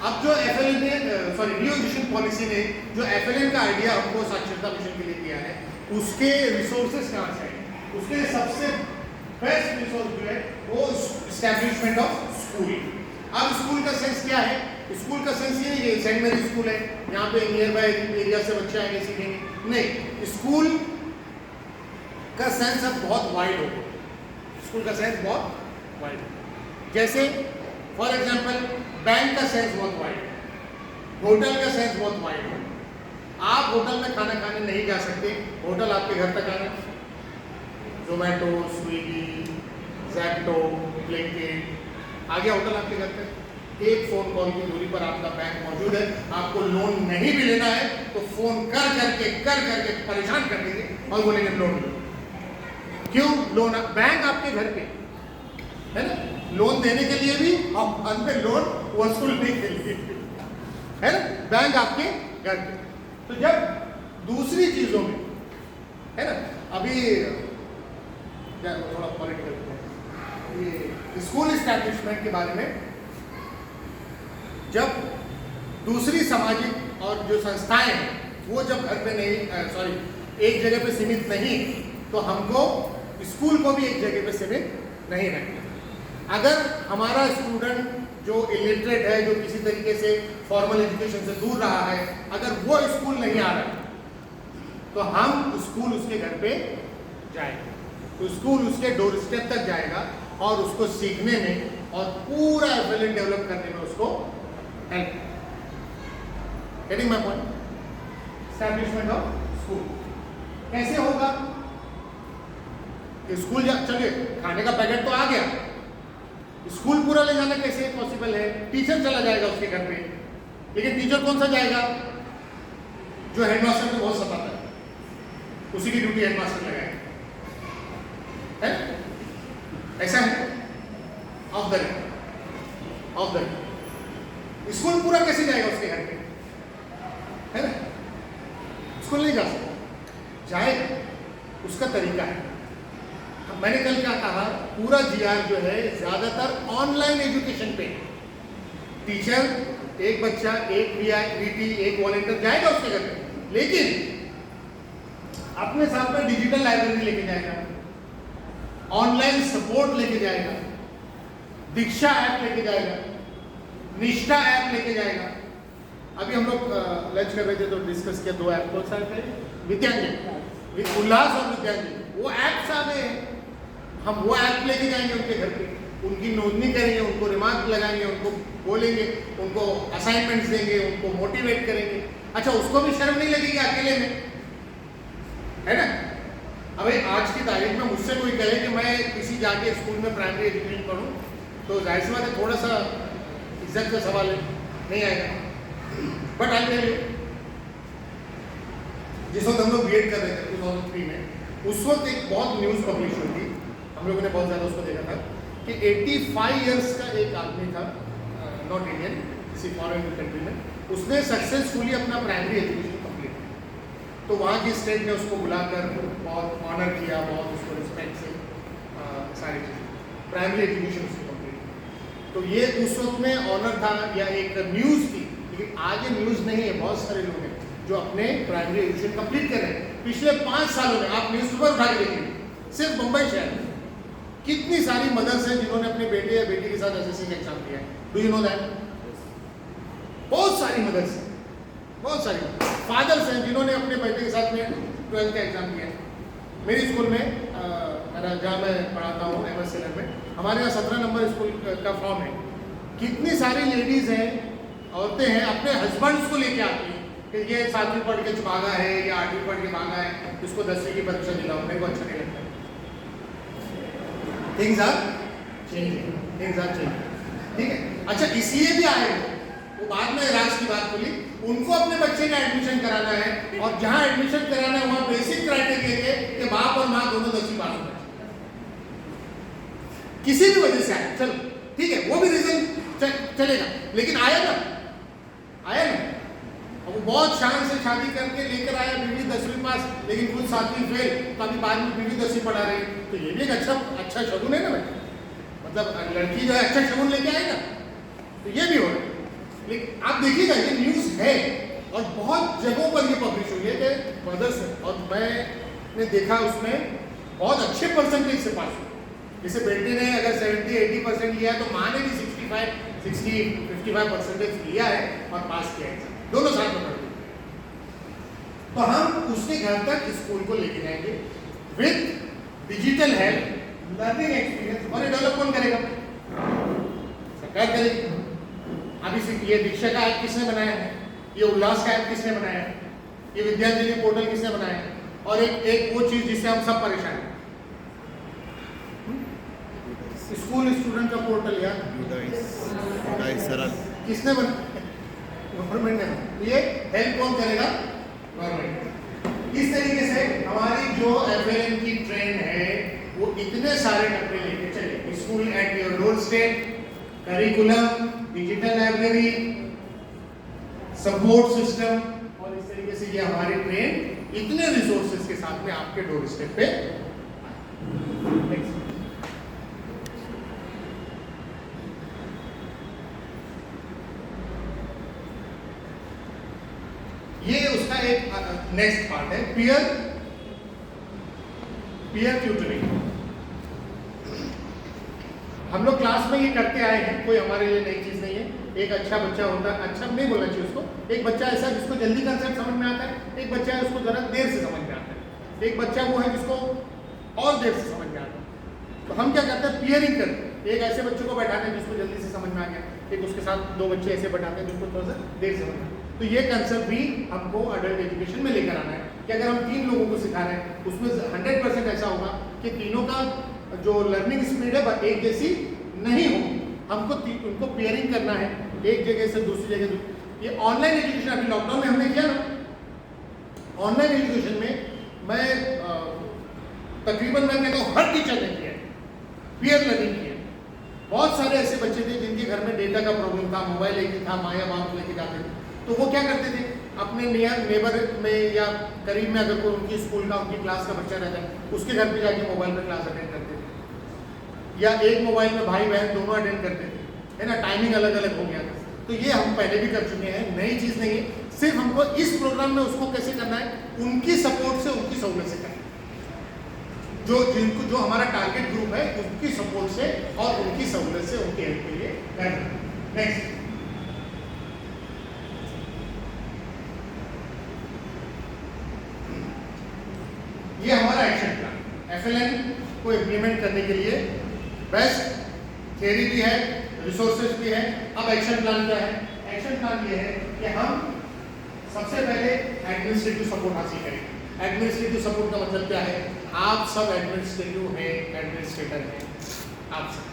अब जो FLN ने न्यू एजुकेशन पॉलिसी ने जो FLN का आइडिया हमको साक्षरता मिशन के लिए दिया है, उसके रिसोर्सेस कहाँ से आए? उसके सबसे बेस्ट रिसोर्स जो है वो एस्टैब्लिशमेंट ऑफ स्कूल। अब स्कूल का सेंस क्या है? स्कूल का सेंस ये नहीं है सेंट मेरी स्कूल है, यहाँ पे नियर बाय एरिया से बच्चे आएंगे सीखेंगे, नहीं। स्कूल का सेंस अब बहुत वाइड हो गया, स्कूल का सेंस बहुत वाइड है। जैसे फॉर एग्जांपल बैंक का सेंस बहुत वाइड है, होटल का सेंस बहुत वाइड है। आप होटल में खाना खाने नहीं जा सकते, होटल आपके घर तक आना, जोमेटो, स्विगी, जैप्टो, ब्लिंकिट, आ गया होटल आपके घर तक। एक फ़ोन कॉल की दूरी पर आपका बैंक मौजूद है। आपको लोन नहीं भी लेना है तो फ़ोन कर करके परेशान कर देंगे और बोलेंगे लोन लो। क्यों? लोन, बैंक आपके घर पे है ना, लोन देने के लिए भी और अंत में लोन वसूलने के लिए है ना, बैंक आपके घर पे। तो जब दूसरी चीज़ों में है ना, अभी थोड़ा पॉलिटिकल ये स्कूल इस्टेब्लिशमेंट के बारे में, जब दूसरी सामाजिक और जो संस्थाएं हैं वो जब घर पे नहीं एक जगह पे सीमित नहीं, तो हमको स्कूल को भी एक जगह पे सीमित नहीं रखना। अगर हमारा स्टूडेंट जो इलिटरेट है, जो किसी तरीके से फॉर्मल एजुकेशन से दूर रहा है, अगर वो स्कूल नहीं आ रहा तो हम स्कूल उसके घर पे जाएंगे, तो स्कूल उसके डोर स्टेप तक जाएगा और उसको सीखने में और पूरा एफिलिएट डेवलप करने में उसको help. Getting my point? Establishment of school कैसे होगा? स्कूल चलिए खाने का पैकेट तो आ गया, स्कूल पूरा ले जाना कैसे पॉसिबल है? टीचर चला जाएगा उसके घर पे, लेकिन टीचर कौन सा जाएगा? जो हेडमास्टर को बहुत सताता है, उसी की ड्यूटी हेडमास्टर लगाएगा, है? ऐसा है? ऑफ द स्कूल पूरा कैसे जाएगा उसके घर पे, है ना? स्कूल नहीं जा सकता, जाएगा, उसका तरीका है। मैंने कल क्या कहा, पूरा जीआर जो है ज्यादातर ऑनलाइन एजुकेशन पे। टीचर, एक बच्चा, एक वीटी, एक वॉलंटियर जाएगा उसके घर पे, लेकिन अपने साथ में डिजिटल लाइब्रेरी लेके जाएगा, ऑनलाइन सपोर्ट लेके जाएगा, दीक्षा ऐप लेके जाएगा, निष्ठा ऐप लेके जाएगा। अभी हम लोग लंच कर रहे थे तो डिस्कस किया, 2 ऐप कौन सा है? विद्यांजलि, उल्लास और विद्यांजलि, वो ऐप्स आ गए। हम वो ऐप लेके जाएंगे उनके घर पे, उनकी नोंदनी करेंगे, उनको रिमार्क लगाएंगे, उनको बोलेंगे, उनको असाइनमेंट्स देंगे, उनको मोटिवेट करेंगे। अच्छा, उसको भी शर्म नहीं लगेगी अकेले में, है ना? अबे आज की तारीख में मुझसे कोई कहे कि मैं किसी जाके स्कूल में प्राइमरी एजुकेशन पढ़ूँ, तो जाहिर सी बात है थोड़ा सा इज्जत का सवाल है, नहीं आएगा। बट आई टेल यू, जिस वक्त हम लोग बीएड कर रहे थे 2003 में, उस वक्त एक बहुत न्यूज़ पब्लिश हुई थी, हम लोगों ने बहुत ज़्यादा उसको देखा था कि 85 इयर्स का एक आदमी था, नॉट इंडियन, किसी फॉरेन कंट्री में, उसने सक्सेसफुली अपना प्राइमरी एजुकेशन कंप्लीट किया। तो वहाँ की स्टेट ने उसको बुलाकर बहुत ऑनर किया, बहुत उसको रिस्पेक्ट से सारी चीज़ें, प्राइमरी एजुकेशन उसको कंप्लीट किया। तो ये उस वक्त में ऑनर था या एक न्यूज़ थी, लेकिन आज ये न्यूज़ नहीं है। बहुत सारे लोग हैं जो अपने प्राइमरी एजुकेशन कंप्लीट कर रहे हैं। पिछले 5 सालों में आप न्यूज़ पेपर उठा के देखिए, सिर्फ मुंबई शहर में कितनी सारी मदर्स हैं जिन्होंने अपने बेटे या बेटी के साथ एसएससी का एग्जाम दिया है। Do you know that? बहुत सारी मदर्स हैं, बहुत सारी फादर्स हैं जिन्होंने अपने बेटे के साथ में 12th का एग्जाम दिया है। मेरी स्कूल में मेरा जहाँ मैं पढ़ाता हूँ एमएस सेलर में, हमारे यहाँ 17 नंबर स्कूल का फॉर्म है। कितनी सारी लेडीज़ हैं, औरतें हैं, अपने हस्बैंड्स को लेके आती हैं कि ये 7वीं पढ़ के भागा है या 8वीं पढ़ के भागा है, इसको 10वीं की परीक्षा दिलाओ, मेरे को अच्छा नहीं लगता। Things are changing, things are changing, ठीक है? अच्छा, इसलिए भी आए वो बाद में राज की बात बोली, उनको अपने बच्चे का एडमिशन कराना है, और जहाँ एडमिशन कराना है वहाँ बेसिक क्राइटेरिया है कि बाप और माँ दोनों 10वीं पास होना चाहिए, किसी भी वजह से आए, चलो ठीक है, वो भी रीजन चलेगा, लेकिन आया ना, अब वो बहुत शान से शादी करके लेकर आया, बीवी 10वीं पास, लेकिन खुद 7वीं फेल, तो अभी बाद में बीवी 10वीं पढ़ा रही, तो ये भी एक अच्छा शगुन है ना भाई। मतलब लड़की जो है अच्छा शगुन लेके आएगा, तो ये भी हो रहा है। लेकिन आप देखिएगा, ये न्यूज़ है और बहुत जगहों पर ये पब्लिश हुई है कि मदर्स, और मैंने देखा उसमें बहुत अच्छे परसेंटेज से पास हुआ। जैसे बेटे ने अगर 70-80% लिया तो माँ ने भी 65 60-55% लिया है और पास किया है, दोनों साथ में पढ़ते हैं। तो हम उसके घर तक स्कूल को लेके जाएंगे with digital help, learning experience. और ये डेवलप कौन करेगा? सरकार करेगी। अभी से ये दीक्षा का ऐप किसने बनाया है? ये उल्लास का ऐप किसने बनाया है? ये विद्यांजलि पोर्टल किसने बनाया है? और एक वो चीज जिससे हम सब परेशान हैं, स्कूल स्टूडेंट का पोर्टल यार सरल किसने बनाया? गवर्नमेंट ने। ये हेल्प कौन करेगा? गवर्नमेंट। इस तरीके से हमारी जो FLN की ट्रेन है वो इतने सारे डब्बे लेके चले, school at your door step, curriculum, digital library, support system, और इस तरीके से ये हमारी ट्रेन इतने रिसोर्सेज के साथ में आपके डोर स्टेप पे। ये उसका एक नेक्स्ट पार्ट है, पीयर ट्यूटरिंग। हम लोग क्लास में ये करते आए हैं, कोई हमारे लिए नई चीज नहीं है। एक अच्छा बच्चा होता है, अच्छा नहीं बोलना चाहिए उसको, एक बच्चा ऐसा जिसको जल्दी कंसेप्ट समझ में आता है, एक बच्चा है उसको जरा देर से समझ में आता है, एक बच्चा वो है जिसको और देर से समझ में आता है। तो हम क्या करते हैं, पियरिंग करते हैं। एक ऐसे बच्चों को बैठाते हैं जिसको जल्दी से समझ में आ गया, एक उसके साथ दो बच्चे ऐसे बैठाते हैं जिसको थोड़ा सा देर से समझ में। तो ये कंसेप्ट भी हमको अडल्ट एजुकेशन में लेकर आना है कि अगर हम 3 लोगों को सिखा रहे हैं उसमें 100% ऐसा होगा कि तीनों का जो लर्निंग स्पीड है एक जैसी नहीं होगी। हमको उनको पेयरिंग करना है, एक जगह से दूसरी जगह। ये ऑनलाइन एजुकेशन अभी लॉकडाउन में हमने किया ना, ऑनलाइन एजुकेशन में मैं तकरीबन मैं कहता हूँ हर टीचर ने किया, पीयर लर्निंग किया। बहुत सारे ऐसे बच्चे थे जिनके घर में डेटा का प्रॉब्लम था, मोबाइल एक ही था, माँ या बाप लेके जाते थे, तो वो क्या करते थे, अपने नेबर में या करीब में अगर कोई उनकी स्कूल का उनकी क्लास का बच्चा रहता है उसके घर पे जाके मोबाइल पर क्लास अटेंड करते थे, या एक मोबाइल में भाई बहन दोनों अटेंड करते थे, है ना, टाइमिंग अलग अलग हो गया था। तो ये हम पहले भी कर चुके हैं, नई चीज़ नहीं है। सिर्फ हमको इस प्रोग्राम में उसको कैसे करना है, उनकी सपोर्ट से, उनकी सहूलियत से करना है। जो हमारा टारगेट ग्रुप है उनकी सपोर्ट से और उनकी सहूलियत से, उनकी हेल्प के लिए करना है। नेक्स्ट, ये हमारा एक्शन प्लान FLN को इम्प्लीमेंट करने के लिए बेस्ट थियरी भी है, रिसोर्सेज भी है। अब एक्शन प्लान क्या है? एक्शन प्लान ये है कि हम सबसे पहले एडमिनिस्ट्रेटिव सपोर्ट हासिल करेंगे। एडमिनिस्ट्रेटिव सपोर्ट का मतलब क्या है? आप सब एडमिनिस्ट्रेटिव हैं, एडमिनिस्ट्रेटर हैं, आप सब।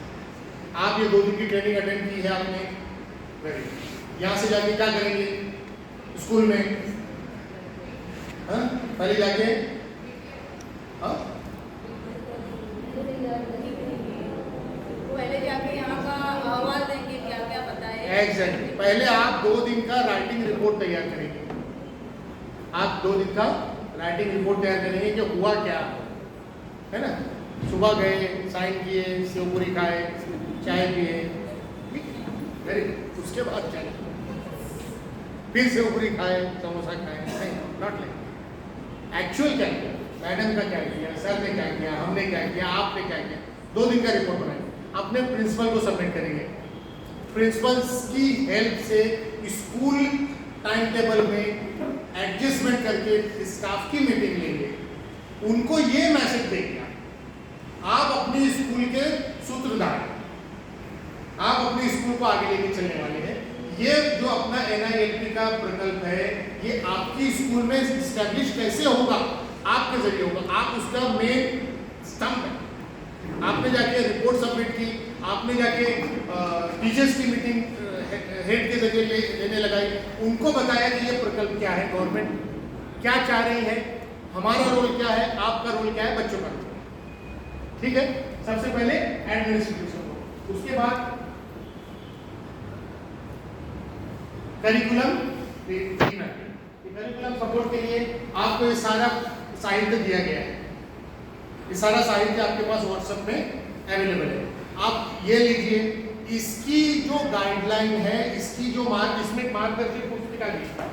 आप ये 2 दिन की ट्रेनिंग अटेंड की है आपने, वेरी गुड। यहाँ से जाके क्या करेंगे स्कूल में? पहले जाके पहले जाके यहाँ का अहवाल देंगे, क्या क्या पता है। एग्जैक्टली, पहले आप 2 दिन का राइटिंग रिपोर्ट तैयार करेंगे। आप 2 दिन का राइटिंग रिपोर्ट तैयार करेंगे कि हुआ क्या, है ना। सुबह गए, साइन किए, सेव पूरी खाए, चाय पिए, वेरी गुड। उसके बाद चाय, फिर सेव पूरी खाए, समोसा खाए, नहीं, नॉट लाइक। एक्चुअल क्या किया, मैडम का क्या किया, सर ने क्या किया, हमने क्या किया, आपने क्या किया। 2 दिन का रिपोर्ट बनाएंगे, अपने प्रिंसिपल को सबमिट करेंगे। प्रिंसिपल्स की हेल्प से स्कूल टाइम टेबल में एडजस्टमेंट करके स्टाफ की मीटिंग लेंगे, उनको ये मैसेज देंगे, आप अपनी स्कूल के सूत्रधार, आप अपने स्कूल को आगे लेके चलने वाले हैं। ये जो अपना NILP का प्रकल्प है, ये आपकी स्कूल में स्टैब्लिश कैसे होगा, आपके जरिए होगा। आप उसका मेन स्तंभ है। आपने जाके रिपोर्ट सबमिट की, आपने जाके टीचर्स की मीटिंग हेड के जरिए लेने लगाई, उनको बताया कि ये प्रकल्प क्या है, गवर्नमेंट क्या चाह रही है, हमारा रोल क्या है, आपका रोल क्या है, बच्चों का रोल। ठीक है, सबसे पहले एडमिनिस्ट्रेटिव सपोर्ट, उसके बाद करिकुलम। करिकुलम सपोर्ट के लिए आपको ये सारा साहित्य दिया गया है, ये सारा साहित्य आपके पास व्हाट्सएप में अवेलेबल है। आप ये लीजिए, इसकी जो गाइडलाइन है, इसकी जो इसमें मार्गदर्शक पुस्तिका भी है।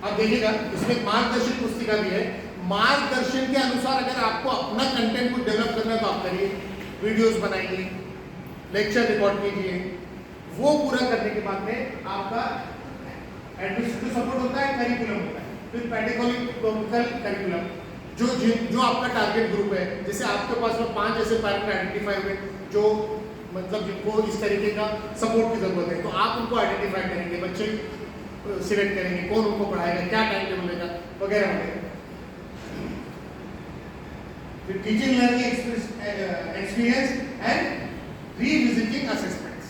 आप देखिएगा, इसमें मार्गदर्शक पुस्तिका भी है। मार्गदर्शन के अनुसार अगर आपको अपना कंटेंट को डेवलप करना है तो आप करिए, वीडियोस बनाइए, लेक्चर रिकॉर्ड कीजिए, वो पूरा करने के बाद में आपका एडमिनिस्ट्रेटिव सपोर्ट होता है, करिकुलम होता है, फिर पेडागोजिकल करिकुलम जो आपका टारगेट ग्रुप है। जैसे आपके पास में 5 ऐसे पेरेंट आइडेंटिफाई हुए जो मतलब जिनको इस तरीके का सपोर्ट की जरूरत है, तो आप उनको आइडेंटिफाई करेंगे, बच्चे सिलेक्ट करेंगे, कौन उनको पढ़ाएगा, क्या टाइम टेबल लेगा वगैरह वगैरह। फिर teaching learning experience and revisiting assessments,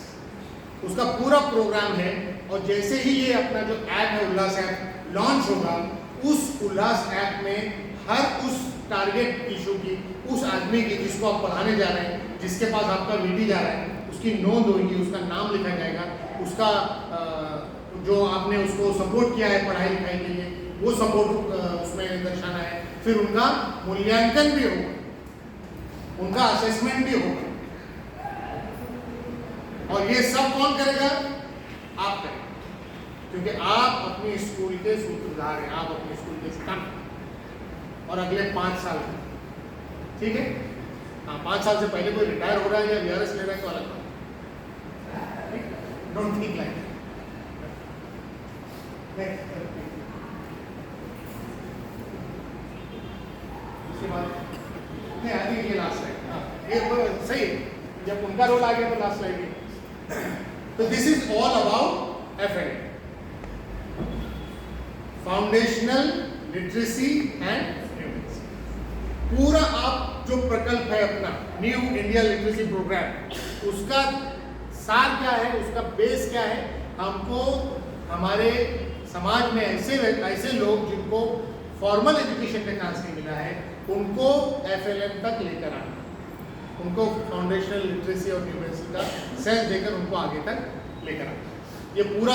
उसका पूरा प्रोग्राम है। और जैसे ही ये अपना जो ऐप है उल्लास ऐप लॉन्च होगा, उस उल्लास ऐप में हर उस टारगेट इशू की, उस आदमी की जिसको आप पढ़ाने जा रहे हैं, जिसके पास आपका वीडी जा रहा है, उसकी नोंद होगी, उसका नाम लिखा जाएगा, उसका जो आपने उसको सपोर्ट किया है पढ़ाई लिखाई के लिए वो सपोर्ट उसमें दर्शाना है। फिर उनका मूल्यांकन भी होगा, उनका असेसमेंट भी होगा। और ये सब कौन करेगा? आप करेंगे, क्योंकि आप अपने स्कूल के सूत्रधार हैं, आप अपने स्कूल के स्टाफ और अगले 5 साल में, ठीक है। हाँ, 5 साल से पहले कोई रिटायर हो रहा है या वीआरएस ले रहा है तो अलग बात, डोंट थिंक लाइक दैट। उसके बाद नहीं, आई थिंक ये लास्ट स्लाइड, हाँ ये सही है, जब उनका रोल आ गया तो लास्ट स्लाइड ही। तो this is all about FLN, foundational literacy and numeracy. पूरा आप जो प्रकल्प है अपना न्यू इंडिया लिटरेसी प्रोग्राम, उसका सार क्या है, उसका बेस क्या है? हमको हमारे समाज में ऐसे लोग जिनको फॉर्मल एजुकेशन का चांस नहीं मिला है, उनको FLN तक लेकर आना, उनको फाउंडेशनल लिटरेसी और न्यूमरेसी का सेंस देकर उनको आगे तक लेकर आना। ये पूरा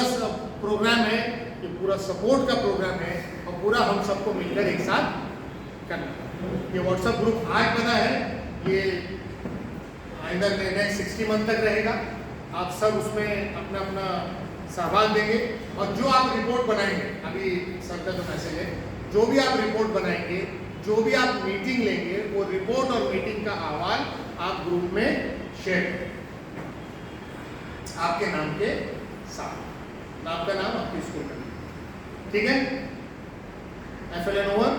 प्रोग्राम है, ये पूरा सपोर्ट का प्रोग्राम है और पूरा हम सबको मिलकर एक साथ करना। ये व्हाट्सएप ग्रुप आज बना है, ये आइंदा नेक्स्ट 60 मंथ तक रहेगा। आप सब उसमें अपना अपना सहभाग देंगे और जो आप रिपोर्ट बनाएंगे, अभी सर का जो मैसेज है, जो भी आप रिपोर्ट बनाएंगे, जो भी आप मीटिंग लेंगे, वो रिपोर्ट और मीटिंग का अहवाल आप ग्रुप में शेयर करें आपके नाम के साथ, आपका नाम आपके स्कूल का, ठीक है। FLN over,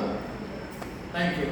thank you.